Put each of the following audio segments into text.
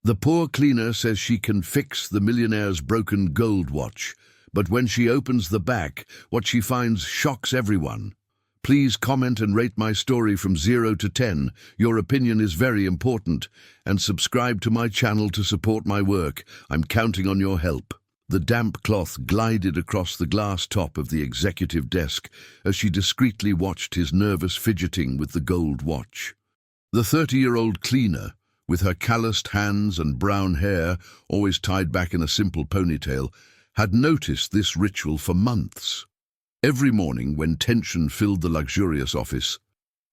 The poor cleaner says she can fix the millionaire's broken gold watch, but when she opens the back, what she finds shocks everyone. Please comment and rate my story from 0 to 10. Your opinion is very important. And subscribe to my channel to support my work. I'm counting on your help. The damp cloth glided across the glass top of the executive desk as she discreetly watched his nervous fidgeting with the gold watch. The 30-year-old cleaner, with her calloused hands and brown hair always tied back in a simple ponytail, had noticed this ritual for months. Every morning, when tension filled the luxurious office,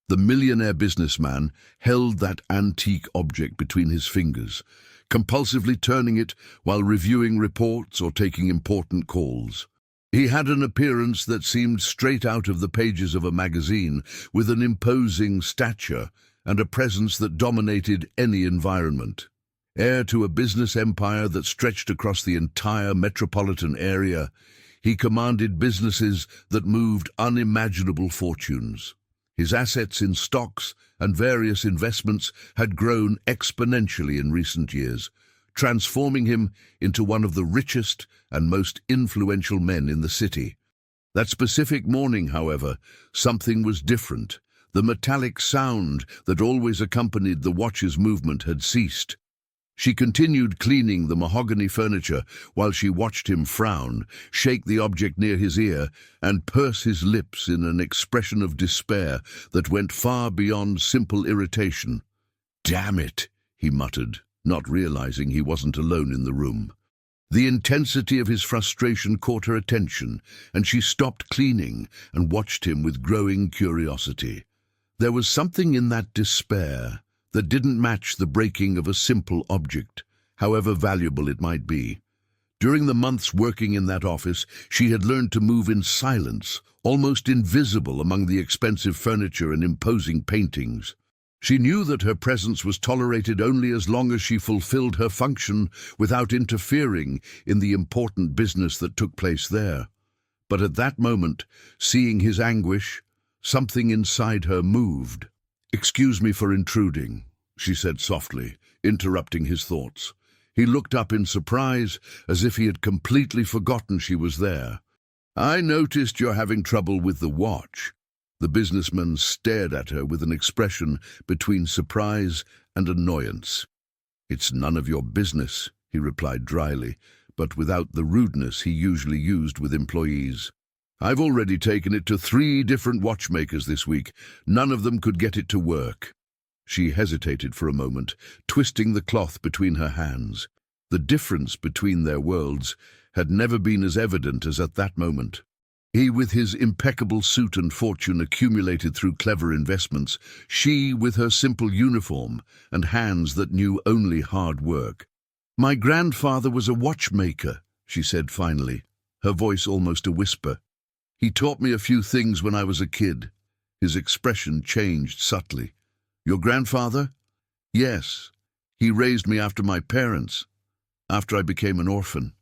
the millionaire businessman held that antique object between his fingers, compulsively turning it while reviewing reports or taking important calls. He had an appearance that seemed straight out of the pages of a magazine, with an imposing stature and a presence that dominated any environment. Heir to a business empire that stretched across the entire metropolitan area, he commanded businesses that moved unimaginable fortunes. His assets in stocks and various investments had grown exponentially in recent years, transforming him into one of the richest and most influential men in the city. That specific morning, however, something was different. The metallic sound that always accompanied the watch's movement had ceased. She continued cleaning the mahogany furniture while she watched him frown, shake the object near his ear, and purse his lips in an expression of despair that went far beyond simple irritation. "Damn it," he muttered, not realizing he wasn't alone in the room. The intensity of his frustration caught her attention, and she stopped cleaning and watched him with growing curiosity. There was something in that despair that didn't match the breaking of a simple object, however valuable it might be. During the months working in that office, she had learned to move in silence, almost invisible among the expensive furniture and imposing paintings. She knew that her presence was tolerated only as long as she fulfilled her function without interfering in the important business that took place there. But at that moment, seeing his anguish, something inside her moved. "Excuse me for intruding," she said softly, interrupting his thoughts. He looked up in surprise, as if he had completely forgotten she was there. "I noticed you're having trouble with the watch." The businessman stared at her with an expression between surprise and annoyance. "It's none of your business," he replied dryly, but without the rudeness he usually used with employees. "I've already taken it to 3 different watchmakers this week. None of them could get it to work." She hesitated for a moment, twisting the cloth between her hands. The difference between their worlds had never been as evident as at that moment. He with his impeccable suit and fortune accumulated through clever investments, she with her simple uniform and hands that knew only hard work. "My grandfather was a watchmaker," she said finally, her voice almost a whisper. "He taught me a few things when I was a kid." His expression changed subtly. "Your grandfather?" "Yes. He raised me after my parents, after I became an orphan."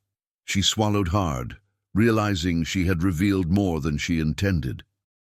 She swallowed hard, realizing she had revealed more than she intended.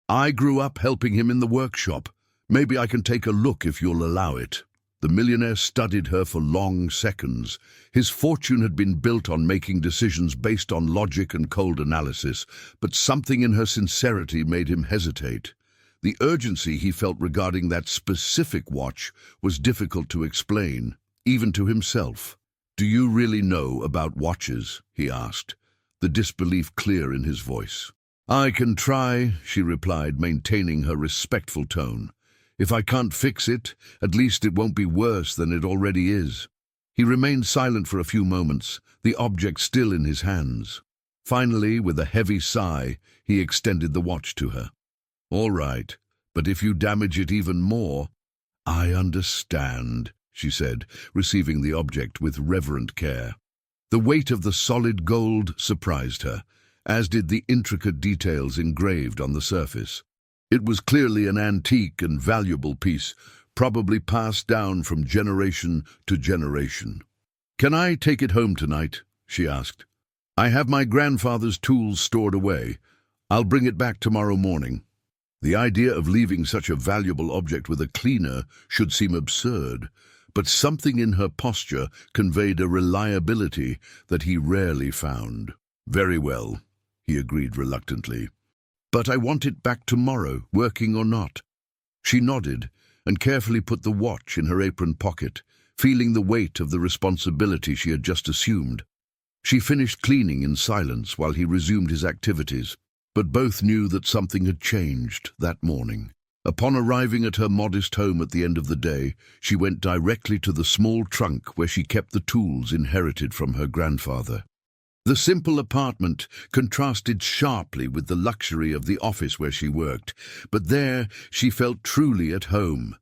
"I grew up helping him in the workshop. Maybe I can take a look if you'll allow it." The millionaire studied her for long seconds. His fortune had been built on making decisions based on logic and cold analysis, but something in her sincerity made him hesitate. The urgency he felt regarding that specific watch was difficult to explain, even to himself. "Do you really know about watches?" he asked, the disbelief clear in his voice. "I can try," she replied, maintaining her respectful tone. "If I can't fix it, at least it won't be worse than it already is." He remained silent for a few moments, the object still in his hands. Finally, with a heavy sigh, he extended the watch to her. "All right, but if you damage it even more—" "I understand," she said, receiving the object with reverent care. The weight of the solid gold surprised her, as did the intricate details engraved on the surface. It was clearly an antique and valuable piece, probably passed down from generation to generation. "Can I take it home tonight?" she asked. "I have my grandfather's tools stored away. I'll bring it back tomorrow morning." The idea of leaving such a valuable object with a cleaner should seem absurd, but something in her posture conveyed a reliability that he rarely found. "Very well," he agreed reluctantly. "But I want it back tomorrow, working or not." She nodded and carefully put the watch in her apron pocket, feeling the weight of the responsibility she had just assumed. She finished cleaning in silence while he resumed his activities, but both knew that something had changed that morning. Upon arriving at her modest home at the end of the day, she went directly to the small trunk where she kept the tools inherited from her grandfather. The simple apartment contrasted sharply with the luxury of the office where she worked, but there she felt truly at home.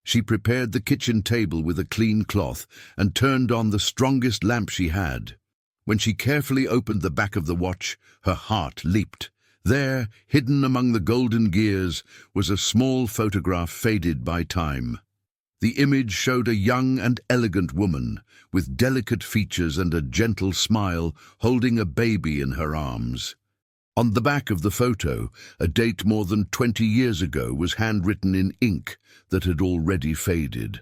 She prepared the kitchen table with a clean cloth and turned on the strongest lamp she had. When she carefully opened the back of the watch, her heart leaped. There, hidden among the golden gears, was a small photograph faded by time. The image showed a young and elegant woman, with delicate features and a gentle smile, holding a baby in her arms. On the back of the photo, a date more than 20 years ago was handwritten in ink that had already faded.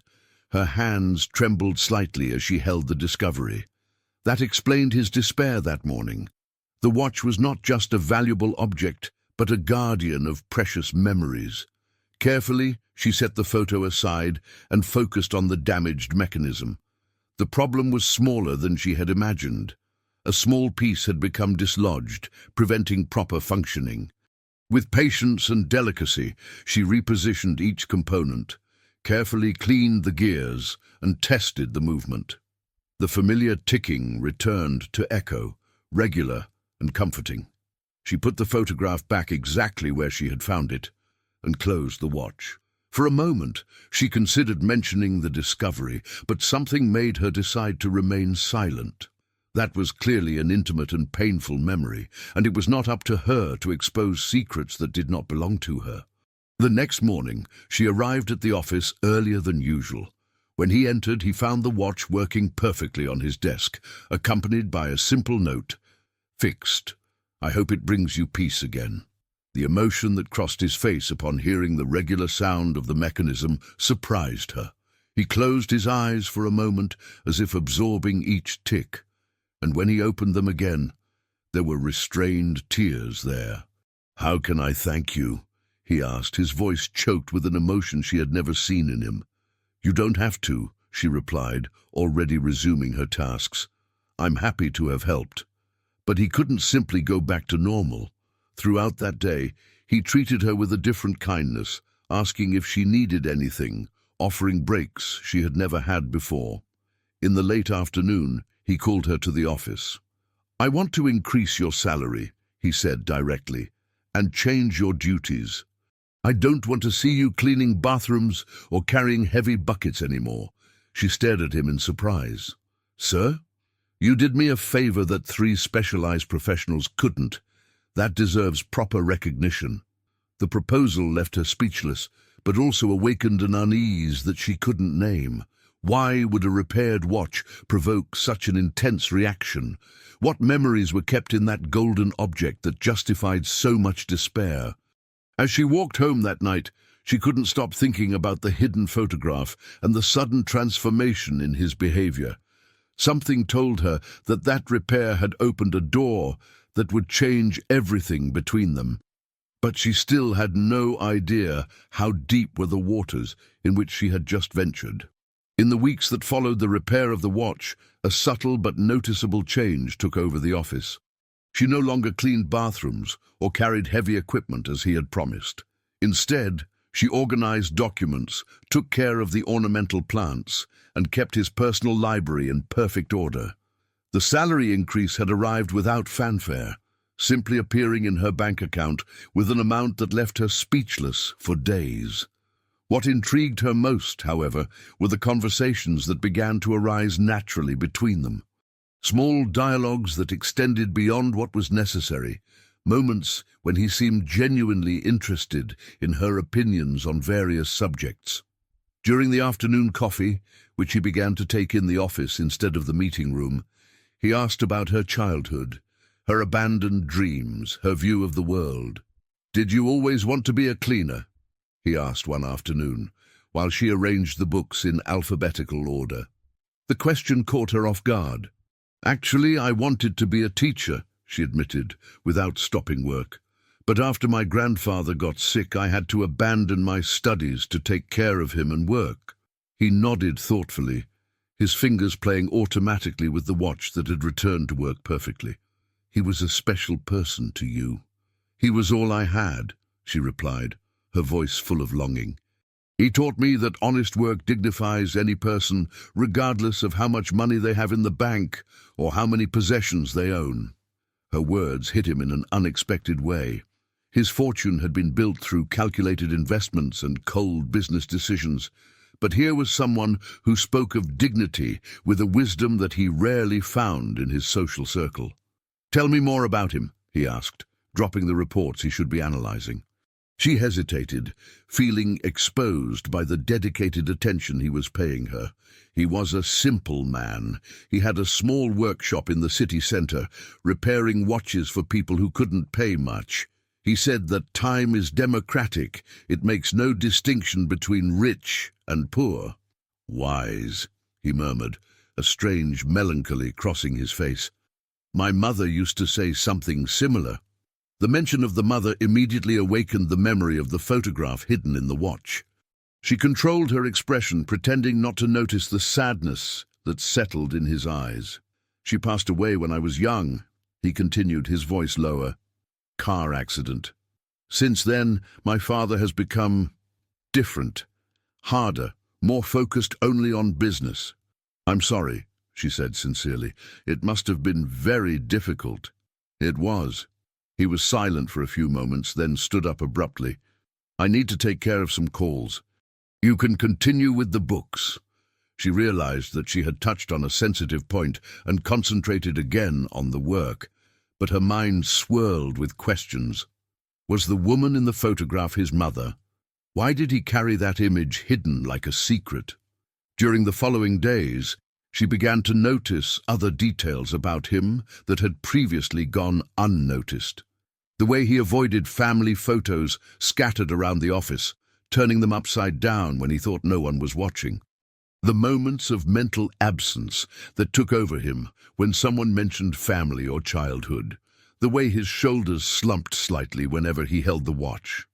Her hands trembled slightly as she held the discovery. That explained his despair that morning. The watch was not just a valuable object, but a guardian of precious memories. Carefully, she set the photo aside and focused on the damaged mechanism. The problem was smaller than she had imagined. A small piece had become dislodged, preventing proper functioning. With patience and delicacy, she repositioned each component, carefully cleaned the gears, and tested the movement. The familiar ticking returned to echo, regular and comforting. She put the photograph back exactly where she had found it, and closed the watch. For a moment, she considered mentioning the discovery, but something made her decide to remain silent. That was clearly an intimate and painful memory, and it was not up to her to expose secrets that did not belong to her. The next morning, she arrived at the office earlier than usual. When he entered, he found the watch working perfectly on his desk, accompanied by a simple note, "Fixed. I hope it brings you peace again." The emotion that crossed his face upon hearing the regular sound of the mechanism surprised her. He closed his eyes for a moment, as if absorbing each tick, and when he opened them again, there were restrained tears there. "How can I thank you?" he asked, his voice choked with an emotion she had never seen in him. "You don't have to," she replied, already resuming her tasks. "I'm happy to have helped." But he couldn't simply go back to normal. Throughout that day, he treated her with a different kindness, asking if she needed anything, offering breaks she had never had before. In the late afternoon, he called her to the office. "I want to increase your salary," he said directly, "and change your duties. I don't want to see you cleaning bathrooms or carrying heavy buckets anymore." She stared at him in surprise. "Sir? You did me a favor that 3 specialized professionals couldn't. That deserves proper recognition." The proposal left her speechless, but also awakened an unease that she couldn't name. Why would a repaired watch provoke such an intense reaction? What memories were kept in that golden object that justified so much despair? As she walked home that night, she couldn't stop thinking about the hidden photograph and the sudden transformation in his behavior. Something told her that that repair had opened a door that would change everything between them. But she still had no idea how deep were the waters in which she had just ventured. In the weeks that followed the repair of the watch, a subtle but noticeable change took over the office. She no longer cleaned bathrooms or carried heavy equipment as he had promised. Instead, she organized documents, took care of the ornamental plants, and kept his personal library in perfect order. The salary increase had arrived without fanfare, simply appearing in her bank account with an amount that left her speechless for days. What intrigued her most, however, were the conversations that began to arise naturally between them. Small dialogues that extended beyond what was necessary, moments when he seemed genuinely interested in her opinions on various subjects. During the afternoon coffee, which he began to take in the office instead of the meeting room, he asked about her childhood, her abandoned dreams, her view of the world. "Did you always want to be a cleaner?" he asked one afternoon, while she arranged the books in alphabetical order. The question caught her off guard. "Actually, I wanted to be a teacher," she admitted, without stopping work. "But after my grandfather got sick, I had to abandon my studies to take care of him and work." He nodded thoughtfully, his fingers playing automatically with the watch that had returned to work perfectly. "He was a special person to you." "He was all I had," she replied, her voice full of longing. "He taught me that honest work dignifies any person, regardless of how much money they have in the bank or how many possessions they own." Her words hit him in an unexpected way. His fortune had been built through calculated investments and cold business decisions, but here was someone who spoke of dignity with a wisdom that he rarely found in his social circle. "Tell me more about him," he asked, dropping the reports he should be analyzing. She hesitated, feeling exposed by the dedicated attention he was paying her. He was a simple man. He had a small workshop in the city centre, repairing watches for people who couldn't pay much. He said that time is democratic. It makes no distinction between rich and poor. "Wise," he murmured, a strange melancholy crossing his face. "My mother used to say something similar." The mention of the mother immediately awakened the memory of the photograph hidden in the watch. She controlled her expression, pretending not to notice the sadness that settled in his eyes. "She passed away when I was young," he continued, his voice lower. "Car accident. Since then, my father has become different, harder, more focused only on business." "I'm sorry," she said sincerely. "It must have been very difficult." It was. He was silent for a few moments, then stood up abruptly. "I need to take care of some calls. You can continue with the books." She realized that she had touched on a sensitive point and concentrated again on the work, but her mind swirled with questions. Was the woman in the photograph his mother? Why did he carry that image hidden like a secret? During the following days, she began to notice other details about him that had previously gone unnoticed. The way he avoided family photos scattered around the office, turning them upside down when he thought no one was watching. The moments of mental absence that took over him when someone mentioned family or childhood. The way his shoulders slumped slightly whenever he held the watch.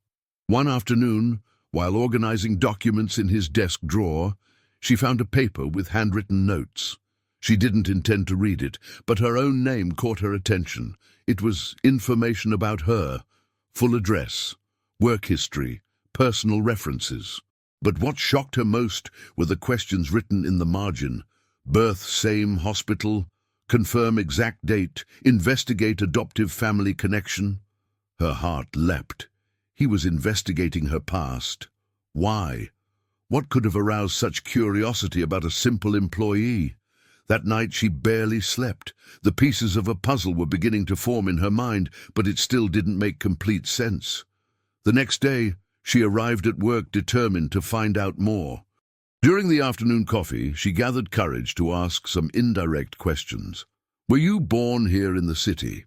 One afternoon, while organizing documents in his desk drawer, she found a paper with handwritten notes. She didn't intend to read it, but her own name caught her attention. It was information about her, full address, work history, personal references. But what shocked her most were the questions written in the margin. Birth same hospital, confirm exact date, investigate adoptive family connection. Her heart leapt. He was investigating her past. Why? What could have aroused such curiosity about a simple employee? That night she barely slept. The pieces of a puzzle were beginning to form in her mind, but it still didn't make complete sense. The next day, she arrived at work determined to find out more. During the afternoon coffee, she gathered courage to ask some indirect questions. "Were you born here in the city?"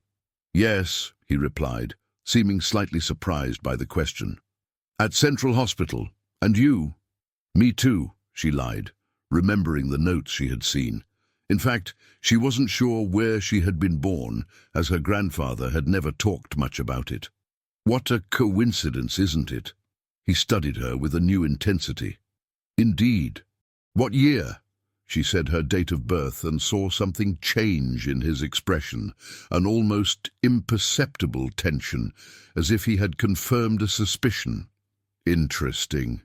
"Yes," he replied, seeming slightly surprised by the question. "At Central Hospital. And you?" "Me too," she lied, remembering the notes she had seen. In fact, she wasn't sure where she had been born, as her grandfather had never talked much about it. "What a coincidence, isn't it?" He studied her with a new intensity. "Indeed. What year?" She said her date of birth and saw something change in his expression, an almost imperceptible tension, as if he had confirmed a suspicion. "Interesting,"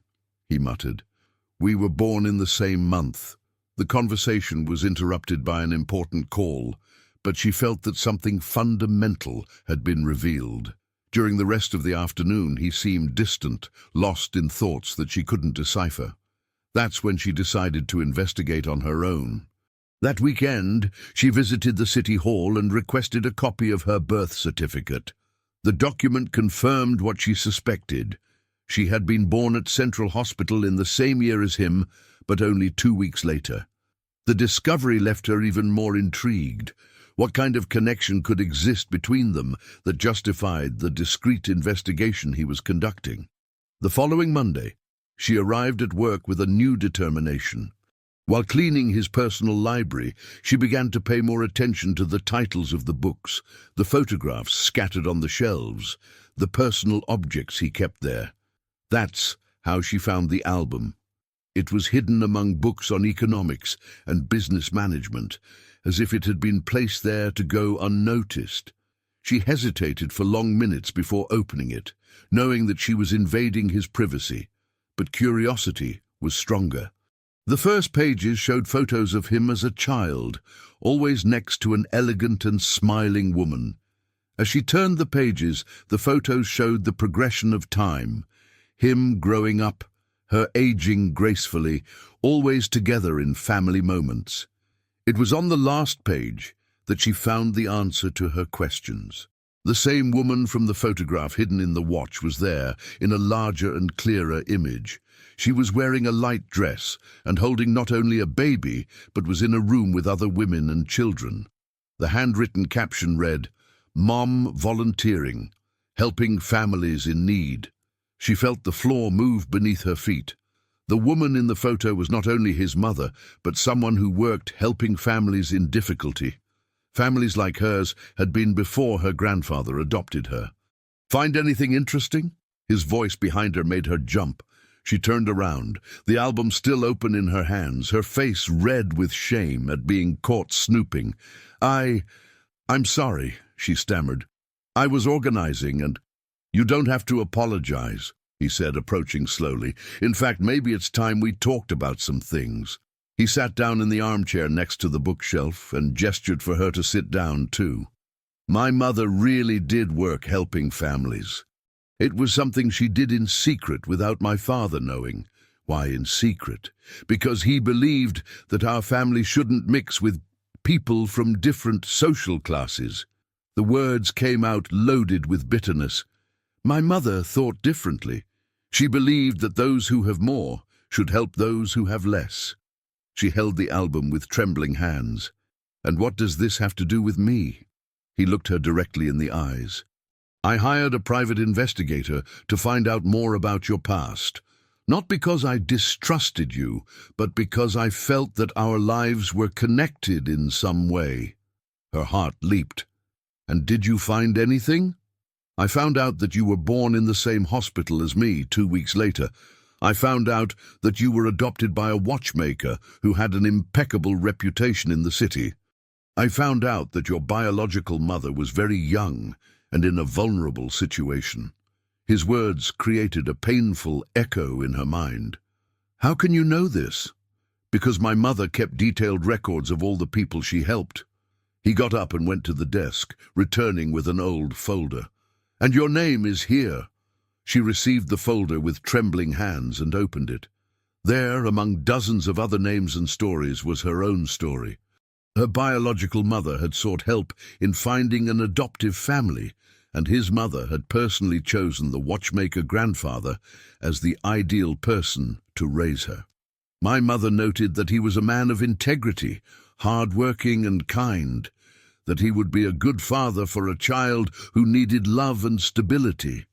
he muttered. "We were born in the same month." The conversation was interrupted by an important call, but she felt that something fundamental had been revealed. During the rest of the afternoon, he seemed distant, lost in thoughts that she couldn't decipher. That's when she decided to investigate on her own. That weekend, she visited the city hall and requested a copy of her birth certificate. The document confirmed what she suspected. She had been born at Central Hospital in the same year as him, but only 2 weeks later. The discovery left her even more intrigued. What kind of connection could exist between them that justified the discreet investigation he was conducting? The following Monday, She arrived at work with a new determination. While cleaning his personal library, she began to pay more attention to the titles of the books, the photographs scattered on the shelves, the personal objects he kept there. That's how she found the album. It was hidden among books on economics and business management, as if it had been placed there to go unnoticed. She hesitated for long minutes before opening it, knowing that she was invading his privacy, but curiosity was stronger. The first pages showed photos of him as a child, always next to an elegant and smiling woman. As she turned the pages, the photos showed the progression of time, him growing up, her aging gracefully, always together in family moments. It was on the last page that she found the answer to her questions. The same woman from the photograph hidden in the watch was there, in a larger and clearer image. She was wearing a light dress and holding not only a baby, but was in a room with other women and children. The handwritten caption read, "Mom volunteering, helping families in need." She felt the floor move beneath her feet. The woman in the photo was not only his mother, but someone who worked helping families in difficulty. Families like hers had been before her grandfather adopted her. "Find anything interesting?" His voice behind her made her jump. She turned around, the album still open in her hands, her face red with shame at being caught snooping. I'm sorry," she stammered. "I was organizing and—" "You don't have to apologize," he said, approaching slowly. "In fact, maybe it's time we talked about some things." He sat down in the armchair next to the bookshelf and gestured for her to sit down too. "My mother really did work helping families. It was something she did in secret without my father knowing." "Why in secret?" "Because he believed that our family shouldn't mix with people from different social classes." The words came out loaded with bitterness. "My mother thought differently. She believed that those who have more should help those who have less." She held the album with trembling hands. "And what does this have to do with me?" He looked her directly in the eyes. "I hired a private investigator to find out more about your past. Not because I distrusted you, but because I felt that our lives were connected in some way." Her heart leaped. "And did you find anything?" "I found out that you were born in the same hospital as me 2 weeks later. I found out that you were adopted by a watchmaker who had an impeccable reputation in the city. I found out that your biological mother was very young and in a vulnerable situation." His words created a painful echo in her mind. "How can you know this?" "Because my mother kept detailed records of all the people she helped." He got up and went to the desk, returning with an old folder. "And your name is here." She received the folder with trembling hands and opened it. There, among dozens of other names and stories, was her own story. Her biological mother had sought help in finding an adoptive family, and his mother had personally chosen the watchmaker grandfather as the ideal person to raise her. "My mother noted that he was a man of integrity, hard-working and kind, that he would be a good father for a child who needed love and stability."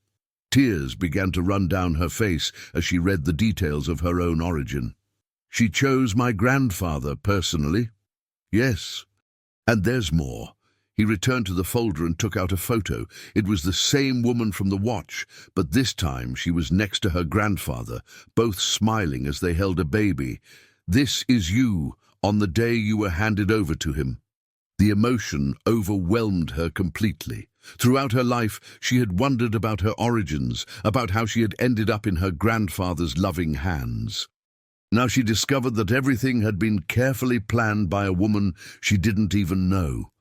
Tears began to run down her face as she read the details of her own origin. "She chose my grandfather personally?" "Yes. And there's more." He returned to the folder and took out a photo. It was the same woman from the watch, but this time she was next to her grandfather, both smiling as they held a baby. "This is you, on the day you were handed over to him." The emotion overwhelmed her completely. Throughout her life, she had wondered about her origins, about how she had ended up in her grandfather's loving hands. Now she discovered that everything had been carefully planned by a woman she didn't even know,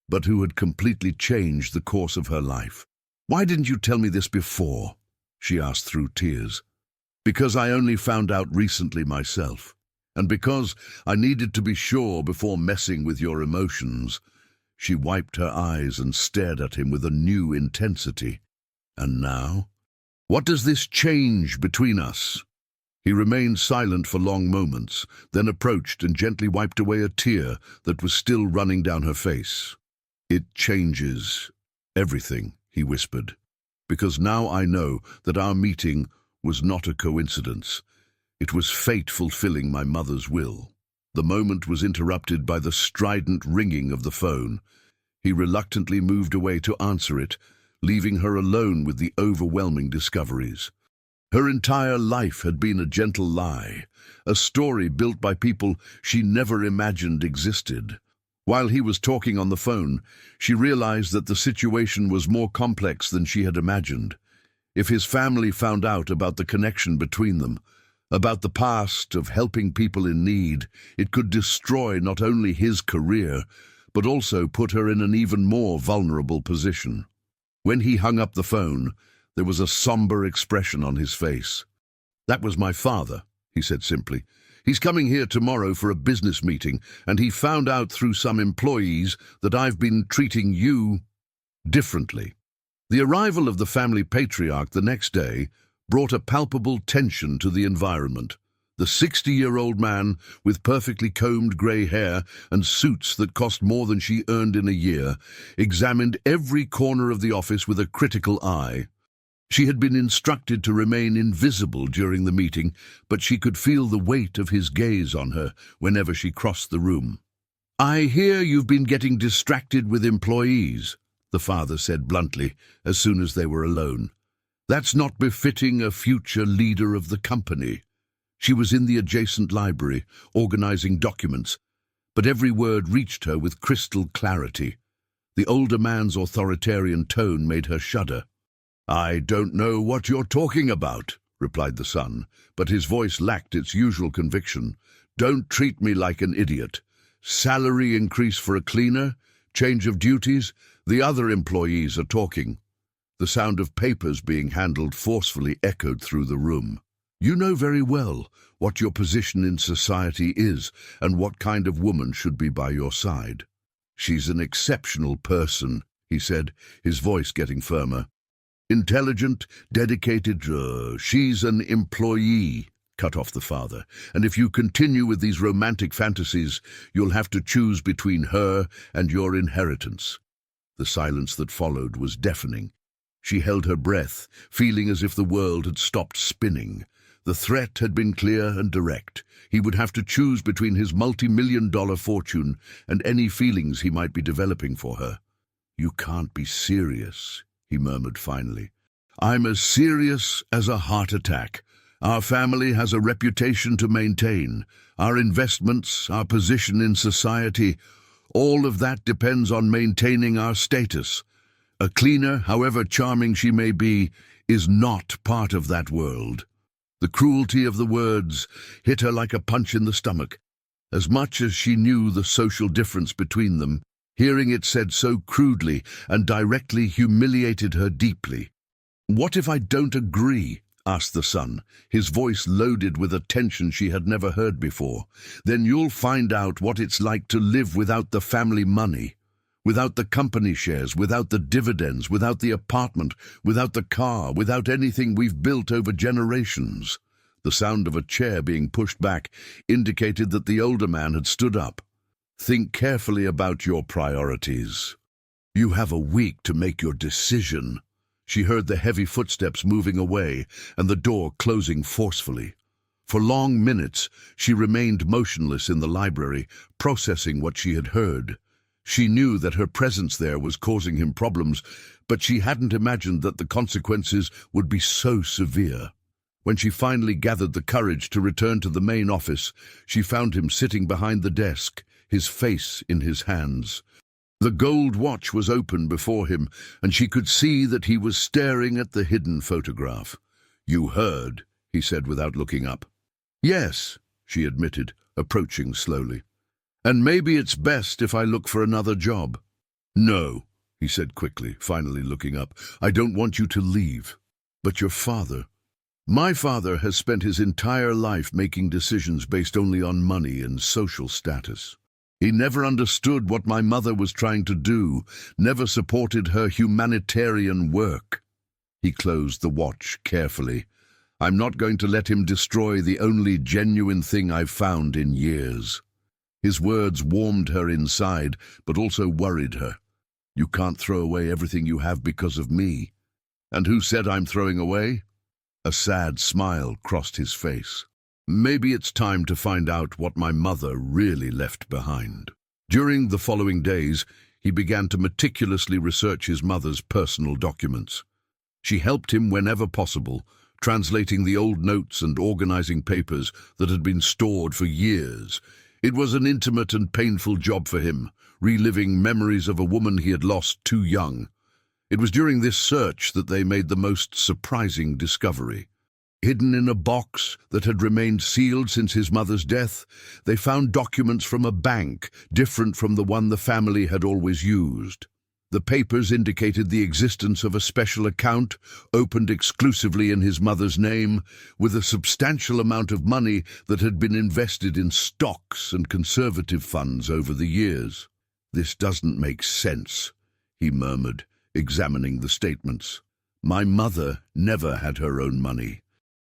but who had completely changed the course of her life. "Why didn't you tell me this before?" she asked through tears. "Because I only found out recently myself, and because I needed to be sure before messing with your emotions." She wiped her eyes and stared at him with a new intensity. "And now? What does this change between us?" He remained silent for long moments, then approached and gently wiped away a tear that was still running down her face. "It changes everything," he whispered, "because now I know that our meeting was not a coincidence, It was fate fulfilling my mother's will. The moment was interrupted by the strident ringing of the phone. He reluctantly moved away to answer it, leaving her alone with the overwhelming discoveries. Her entire life had been a gentle lie, a story built by people she never imagined existed. While he was talking on the phone, she realized that the situation was more complex than she had imagined. If his family found out about the connection between them, about the past of helping people in need, it could destroy not only his career, but also put her in an even more vulnerable position. When he hung up the phone, there was a somber expression on his face. "That was my father," he said simply. "He's coming here tomorrow for a business meeting, and he found out through some employees that I've been treating you differently." The arrival of the family patriarch the next day brought a palpable tension to the environment. The 60-year-old man, with perfectly combed grey hair and suits that cost more than she earned in a year, examined every corner of the office with a critical eye. She had been instructed to remain invisible during the meeting, but she could feel the weight of his gaze on her whenever she crossed the room. "I hear you've been getting distracted with employees," the father said bluntly as soon as they were alone. "That's not befitting a future leader of the company." She was in the adjacent library, organizing documents, but every word reached her with crystal clarity. The older man's authoritarian tone made her shudder. "I don't know what you're talking about," replied the son, but his voice lacked its usual conviction. "Don't treat me like an idiot. Salary increase for a cleaner? Change of duties? The other employees are talking." The sound of papers being handled forcefully echoed through the room. "You know very well what your position in society is and what kind of woman should be by your side." "She's an exceptional person," he said, his voice getting firmer. "Intelligent, dedicated, she's an employee," cut off the father. "And if you continue with these romantic fantasies, you'll have to choose between her and your inheritance." The silence that followed was deafening. She held her breath, feeling as if the world had stopped spinning. The threat had been clear and direct. He would have to choose between his multi-million-dollar fortune and any feelings he might be developing for her. "You can't be serious," he murmured finally. "I'm as serious as a heart attack. Our family has a reputation to maintain. Our investments, our position in society, all of that depends on maintaining our status. A cleaner, however charming she may be, is not part of that world." The cruelty of the words hit her like a punch in the stomach. As much as she knew the social difference between them, hearing it said so crudely and directly humiliated her deeply. "What if I don't agree?" asked the son, his voice loaded with a tension she had never heard before. "Then you'll find out what it's like to live without the family money. Without the company shares, without the dividends, without the apartment, without the car, without anything we've built over generations." The sound of a chair being pushed back indicated that the older man had stood up. "Think carefully about your priorities. You have a week to make your decision." She heard the heavy footsteps moving away and the door closing forcefully. For long minutes, she remained motionless in the library, processing what she had heard. She knew that her presence there was causing him problems, but she hadn't imagined that the consequences would be so severe. When she finally gathered the courage to return to the main office, she found him sitting behind the desk, his face in his hands. The gold watch was open before him, and she could see that he was staring at the hidden photograph. "You heard," he said without looking up. "Yes," she admitted, approaching slowly. "And maybe it's best if I look for another job." "No," he said quickly, finally looking up. "I don't want you to leave." "But your father—" "My father has spent his entire life making decisions based only on money and social status. He never understood what my mother was trying to do, never supported her humanitarian work." He closed the watch carefully. "I'm not going to let him destroy the only genuine thing I've found in years." His words warmed her inside, but also worried her. "You can't throw away everything you have because of me." "And who said I'm throwing away?" A sad smile crossed his face. Maybe it's time to find out what my mother really left behind. During the following days, he began to meticulously research his mother's personal documents. She helped him whenever possible, translating the old notes and organizing papers that had been stored for years. It was an intimate and painful job for him, reliving memories of a woman he had lost too young. It was during this search that they made the most surprising discovery. Hidden in a box that had remained sealed since his mother's death, they found documents from a bank different from the one the family had always used. The papers indicated the existence of a special account, opened exclusively in his mother's name, with a substantial amount of money that had been invested in stocks and conservative funds over the years. "This doesn't make sense," he murmured, examining the statements. "My mother never had her own money.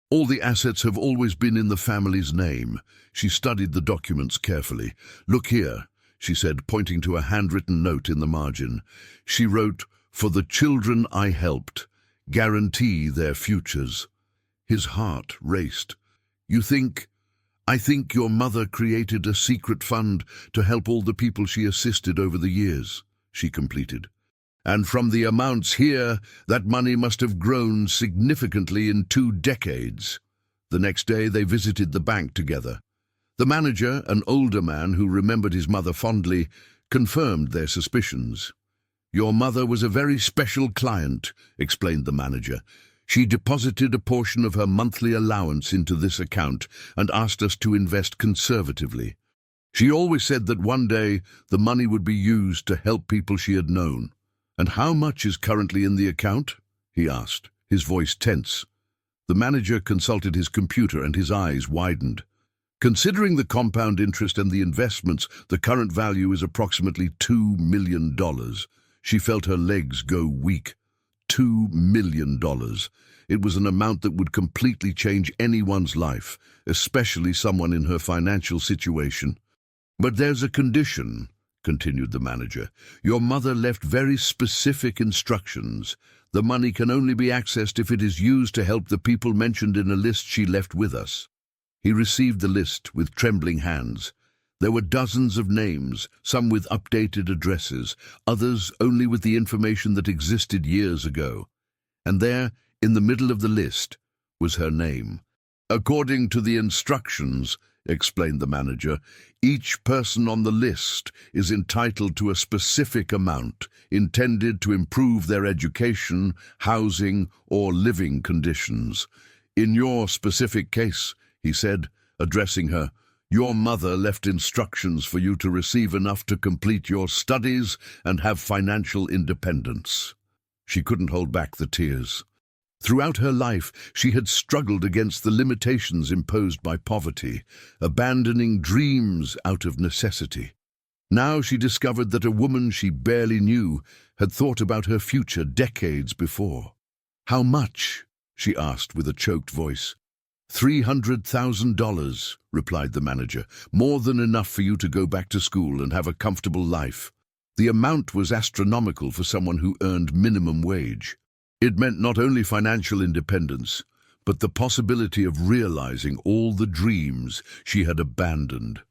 All the assets have always been in the family's name." She studied the documents carefully. "Look here," she said, pointing to a handwritten note in the margin. She wrote, "For the children I helped, guarantee their futures." His heart raced. I think your mother created a secret fund to help all the people she assisted over the years," she completed. "And from the amounts here, that money must have grown significantly in 2 decades. The next day they visited the bank together. The manager, an older man who remembered his mother fondly, confirmed their suspicions. "Your mother was a very special client," explained the manager. "She deposited a portion of her monthly allowance into this account and asked us to invest conservatively. She always said that one day the money would be used to help people she had known." "And how much is currently in the account?" he asked, his voice tense. The manager consulted his computer and his eyes widened. "Considering the compound interest and the investments, the current value is approximately $2 million. She felt her legs go weak. $2 million. It was an amount that would completely change anyone's life, especially someone in her financial situation. "But there's a condition," continued the manager. "Your mother left very specific instructions. The money can only be accessed if it is used to help the people mentioned in a list she left with us." He received the list with trembling hands. There were dozens of names, some with updated addresses, others only with the information that existed years ago. And there, in the middle of the list, was her name. "According to the instructions," explained the manager, "each person on the list is entitled to a specific amount intended to improve their education, housing, or living conditions. In your specific case," he said, addressing her, "your mother left instructions for you to receive enough to complete your studies and have financial independence." She couldn't hold back the tears. Throughout her life, she had struggled against the limitations imposed by poverty, abandoning dreams out of necessity. Now she discovered that a woman she barely knew had thought about her future decades before. "How much?" she asked with a choked voice. $300,000, replied the manager. "More than enough for you to go back to school and have a comfortable life." The amount was astronomical for someone who earned minimum wage. It meant not only financial independence, but the possibility of realizing all the dreams she had abandoned.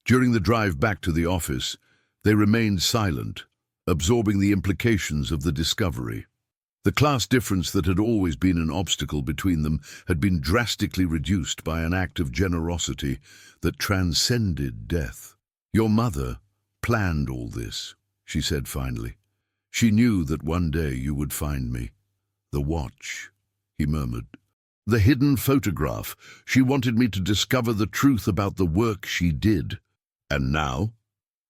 During the drive back to the office, they remained silent, absorbing the implications of the discovery. The class difference that had always been an obstacle between them had been drastically reduced by an act of generosity that transcended death. "Your mother planned all this," she said finally. "She knew that one day you would find me." "The watch," he murmured. "The hidden photograph. She wanted me to discover the truth about the work she did." "And now?"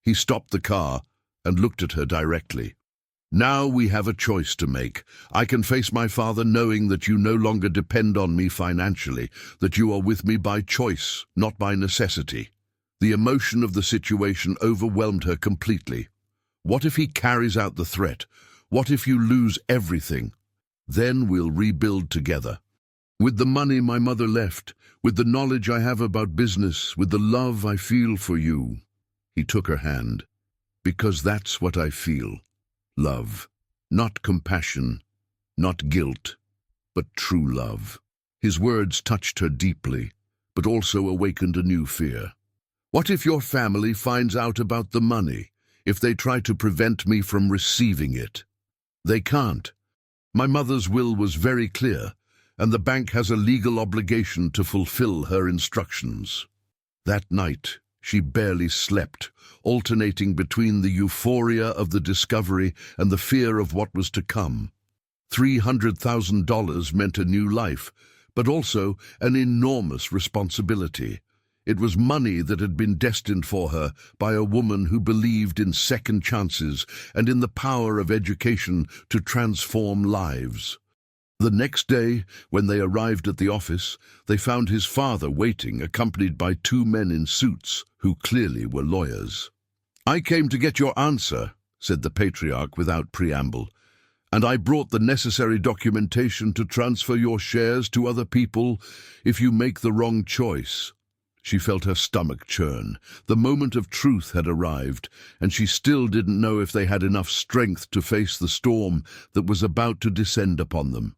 He stopped the car and looked at her directly. "Now we have a choice to make. I can face my father knowing that you no longer depend on me financially, that you are with me by choice, not by necessity." The emotion of the situation overwhelmed her completely. What if he carries out the threat? What if you lose everything? "Then we'll rebuild together. With the money my mother left, with the knowledge I have about business, with the love I feel for you." He took her hand. "Because that's what I feel. Love. Not compassion, not guilt, but true love." His words touched her deeply. but also awakened a new fear. What if your family finds out about the money, if they try to prevent me from receiving it? They can't. My mother's will was very clear, and the bank has a legal obligation to fulfill her instructions. That night, she barely slept, alternating between the euphoria of the discovery and the fear of what was to come. $300,000 meant a new life, but also an enormous responsibility. It was money that had been destined for her by a woman who believed in second chances and in the power of education to transform lives. The next day, when they arrived at the office, they found his father waiting, accompanied by two men in suits who clearly were lawyers. "I came to get your answer," said the patriarch without preamble, "and I brought the necessary documentation to transfer your shares to other people if you make the wrong choice." She felt her stomach churn. The moment of truth had arrived, and she still didn't know if they had enough strength to face the storm that was about to descend upon them.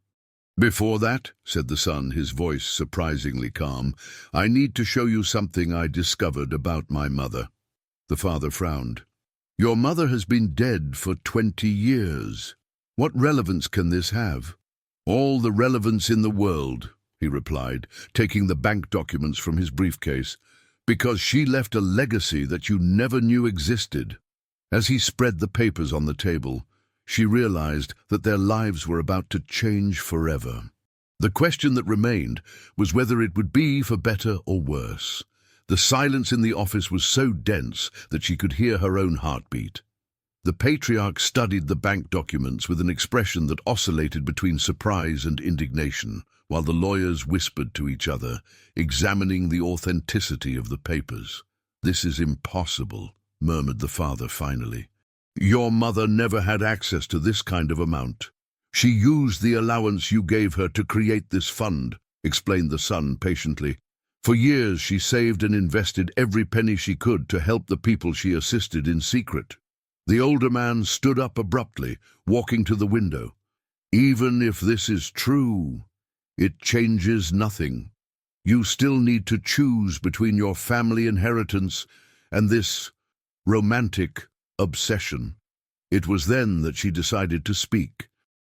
"Before that," said the son, his voice surprisingly calm, "I need to show you something I discovered about my mother." The father frowned. "Your mother has been dead for 20 years. What relevance can this have?" "All the relevance in the world," he replied, taking the bank documents from his briefcase, "because she left a legacy that you never knew existed." As he spread the papers on the table, she realized that their lives were about to change forever. The question that remained was whether it would be for better or worse. The silence in the office was so dense that she could hear her own heartbeat. The patriarch studied the bank documents with an expression that oscillated between surprise and indignation, while the lawyers whispered to each other, examining the authenticity of the papers. "This is impossible," murmured the father finally. "Your mother never had access to this kind of amount. She used the allowance you gave her to create this fund," explained the son patiently. "For years she saved and invested every penny she could to help the people she assisted in secret." The older man stood up abruptly, walking to the window. "Even if this is true, it changes nothing. You still need to choose between your family inheritance and this romantic obsession." It was then that she decided to speak.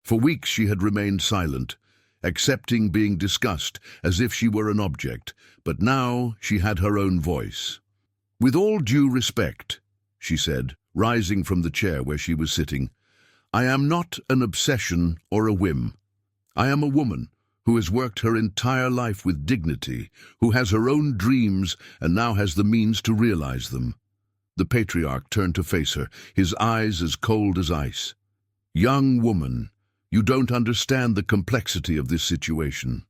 For weeks she had remained silent, accepting being discussed as if she were an object, but now she had her own voice. "With all due respect," she said, rising from the chair where she was sitting, "I am not an obsession or a whim. I am a woman who has worked her entire life with dignity, who has her own dreams and now has the means to realize them." The patriarch turned to face her, his eyes as cold as ice. "Young woman, you don't understand the complexity of this situation.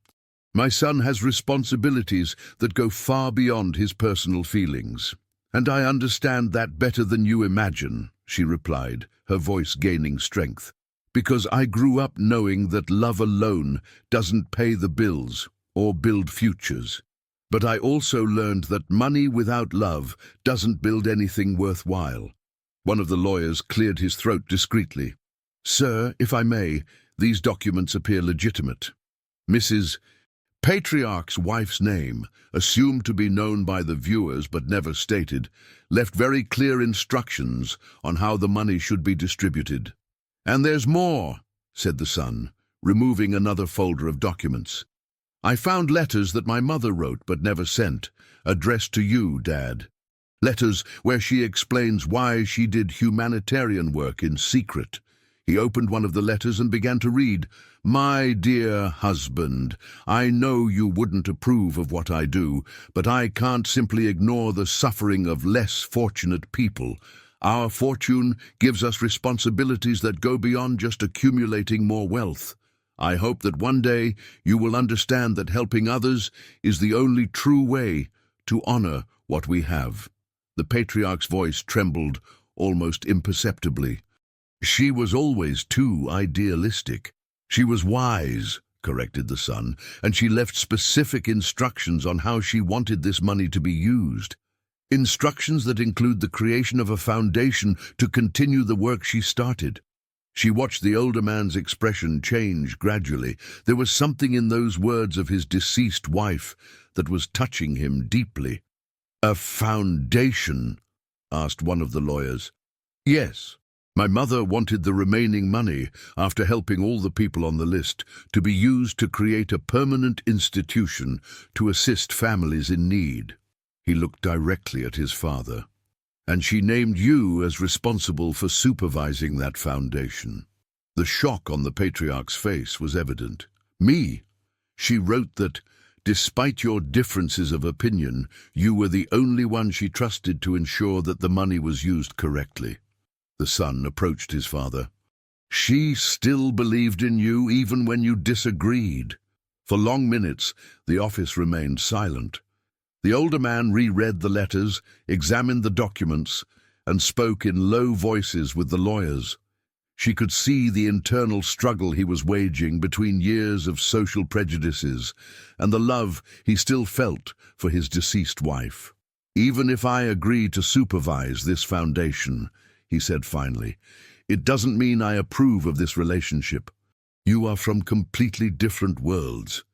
My son has responsibilities that go far beyond his personal feelings. And I understand that better than you imagine," she replied, her voice gaining strength, "because I grew up knowing that love alone doesn't pay the bills or build futures. But I also learned that money without love doesn't build anything worthwhile." One of the lawyers cleared his throat discreetly. "Sir, if I may, these documents appear legitimate. Mrs. Patriarch's wife's name, assumed to be known by the viewers but never stated, left very clear instructions on how the money should be distributed." "And there's more," said the son, removing another folder of documents. "I found letters that my mother wrote but never sent, addressed to you, Dad. Letters where she explains why she did humanitarian work in secret." He opened one of the letters and began to read. "My dear husband, I know you wouldn't approve of what I do, but I can't simply ignore the suffering of less fortunate people. Our fortune gives us responsibilities that go beyond just accumulating more wealth. I hope that one day you will understand that helping others is the only true way to honor what we have." The patriarch's voice trembled almost imperceptibly. "She was always too idealistic." "She was wise," corrected the son, "and she left specific instructions on how she wanted this money to be used. Instructions that include the creation of a foundation to continue the work she started." She watched the older man's expression change gradually. There was something in those words of his deceased wife that was touching him deeply. "A foundation?" asked one of the lawyers. "Yes. My mother wanted the remaining money, after helping all the people on the list, to be used to create a permanent institution to assist families in need." He looked directly at his father. "And she named you as responsible for supervising that foundation." The shock on the patriarch's face was evident. "Me? She wrote that, despite your differences of opinion, you were the only one she trusted to ensure that the money was used correctly." The son approached his father. "She still believed in you even when you disagreed." For long minutes, the office remained silent. The older man reread the letters, examined the documents, and spoke in low voices with the lawyers. She could see the internal struggle he was waging between years of social prejudices and the love he still felt for his deceased wife. "Even if I agree to supervise this foundation," he said finally, "it doesn't mean I approve of this relationship. You are from completely different worlds."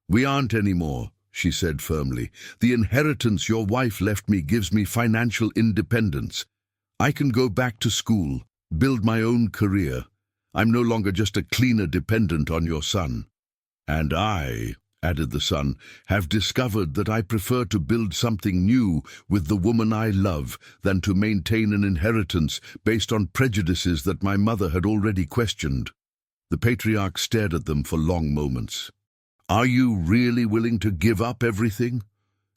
"We aren't anymore," she said firmly. "The inheritance your wife left me gives me financial independence. I can go back to school, build my own career. I'm no longer just a cleaner dependent on your son." "And I," added the son, "have discovered that I prefer to build something new with the woman I love than to maintain an inheritance based on prejudices that my mother had already questioned." The patriarch stared at them for long moments. "Are you really willing to give up everything?"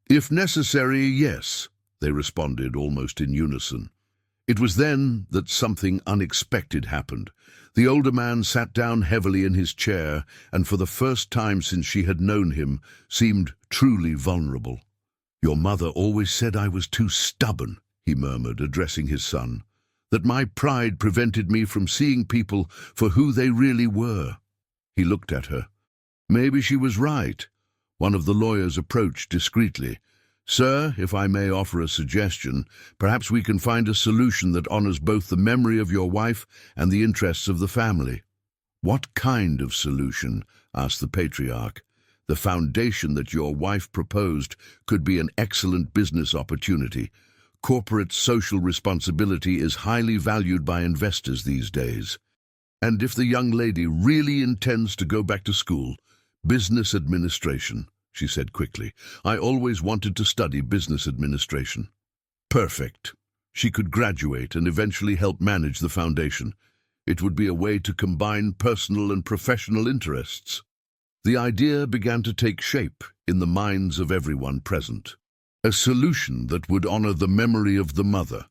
"If necessary, yes," they responded almost in unison. It was then that something unexpected happened. The older man sat down heavily in his chair and for the first time since she had known him seemed truly vulnerable. "Your mother always said I was too stubborn," he murmured, addressing his son, "that my pride prevented me from seeing people for who they really were." He looked at her. Maybe she was right. One of the lawyers approached discreetly. "Sir, if I may offer a suggestion, perhaps we can find a solution that honors both the memory of your wife and the interests of the family." "What kind of solution?" asked the patriarch. "The foundation that your wife proposed could be an excellent business opportunity. Corporate social responsibility is highly valued by investors these days. And if the young lady really intends to go back to school, business administration," she said quickly. "I always wanted to study business administration." "Perfect. She could graduate and eventually help manage the foundation. It would be a way to combine personal and professional interests." The idea began to take shape in the minds of everyone present. A solution that would honor the memory of the mother,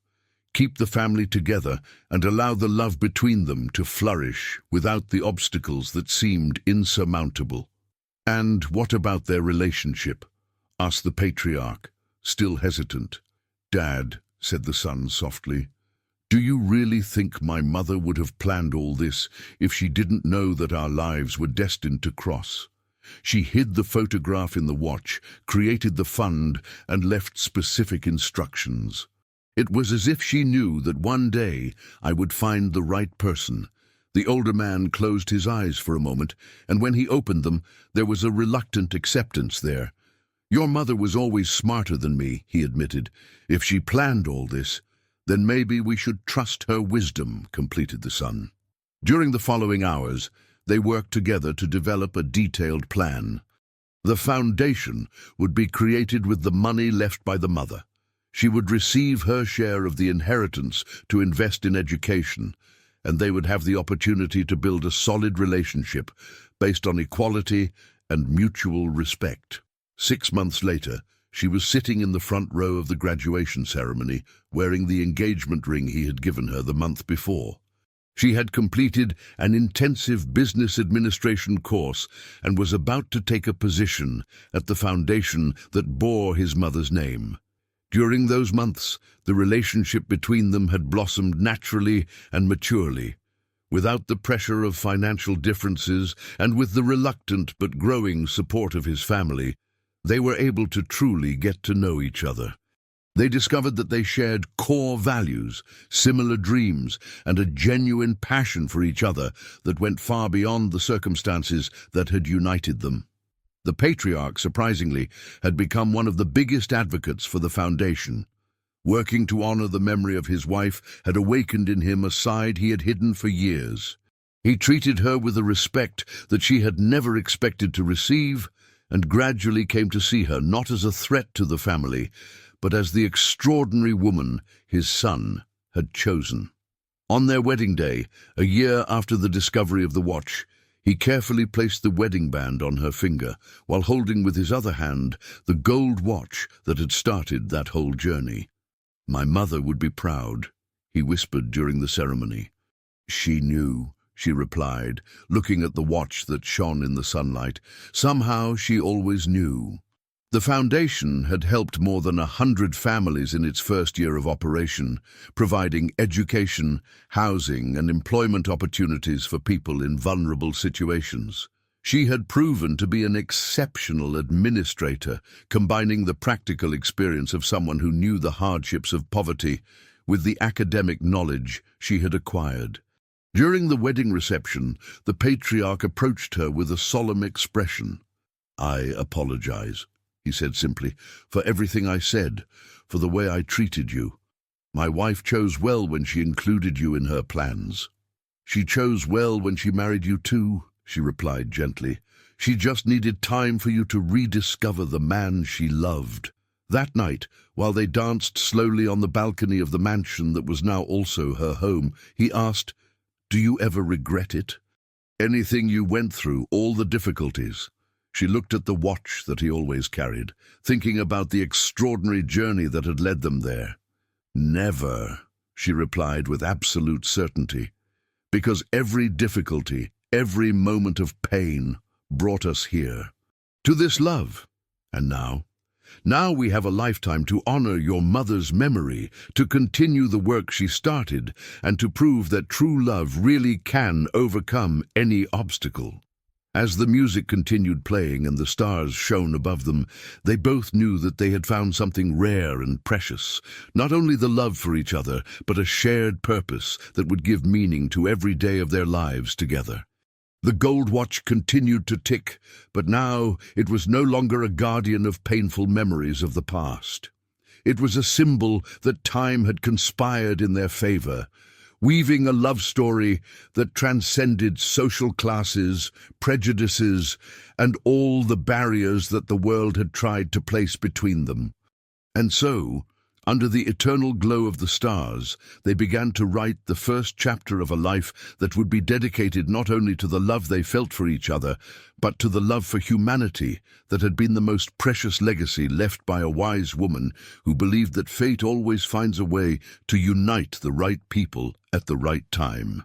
keep the family together, and allow the love between them to flourish without the obstacles that seemed insurmountable. "And what about their relationship?" asked the patriarch, still hesitant. "Dad," said the son softly, "do you really think my mother would have planned all this if she didn't know that our lives were destined to cross? She hid the photograph in the watch, created the fund, and left specific instructions. It was as if she knew that one day I would find the right person." The older man closed his eyes for a moment, and when he opened them, there was a reluctant acceptance there. "Your mother was always smarter than me," he admitted. "If she planned all this, then maybe we should trust her wisdom," completed the son. During the following hours, they worked together to develop a detailed plan. The foundation would be created with the money left by the mother. She would receive her share of the inheritance to invest in education, and they would have the opportunity to build a solid relationship based on equality and mutual respect. 6 months later, she was sitting in the front row of the graduation ceremony, wearing the engagement ring he had given her the month before. She had completed an intensive business administration course and was about to take a position at the foundation that bore his mother's name. During those months, the relationship between them had blossomed naturally and maturely, without the pressure of financial differences and with the reluctant but growing support of his family. They were able to truly get to know each other. They discovered that they shared core values, similar dreams, and a genuine passion for each other that went far beyond the circumstances that had united them. The patriarch, surprisingly, had become one of the biggest advocates for the foundation. Working to honor the memory of his wife had awakened in him a side he had hidden for years. He treated her with a respect that she had never expected to receive, and gradually came to see her not as a threat to the family, but as the extraordinary woman his son had chosen. On their wedding day, a year after the discovery of the watch, he carefully placed the wedding band on her finger, while holding with his other hand the gold watch that had started that whole journey. "My mother would be proud," he whispered during the ceremony. "She knew," she replied, looking at the watch that shone in the sunlight. "Somehow she always knew." The foundation had helped more than 100 families in its first year of operation, providing education, housing, and employment opportunities for people in vulnerable situations. She had proven to be an exceptional administrator, combining the practical experience of someone who knew the hardships of poverty with the academic knowledge she had acquired. During the wedding reception, the patriarch approached her with a solemn expression. "I apologize," he said simply, "for everything I said, for the way I treated you. My wife chose well when she included you in her plans." "She chose well when she married you too," she replied gently. "She just needed time for you to rediscover the man she loved." That night, while they danced slowly on the balcony of the mansion that was now also her home, he asked, "Do you ever regret it? Anything you went through, all the difficulties?" She looked at the watch that he always carried, thinking about the extraordinary journey that had led them there. "Never," she replied with absolute certainty, "because every difficulty, every moment of pain brought us here, to this love. And now we have a lifetime to honor your mother's memory, to continue the work she started, and to prove that true love really can overcome any obstacle." As the music continued playing and the stars shone above them, they both knew that they had found something rare and precious, not only the love for each other, but a shared purpose that would give meaning to every day of their lives together. The gold watch continued to tick, but now it was no longer a guardian of painful memories of the past. It was a symbol that time had conspired in their favor, weaving a love story that transcended social classes, prejudices, and all the barriers that the world had tried to place between them. And so, under the eternal glow of the stars, they began to write the first chapter of a life that would be dedicated not only to the love they felt for each other, but to the love for humanity that had been the most precious legacy left by a wise woman who believed that fate always finds a way to unite the right people at the right time.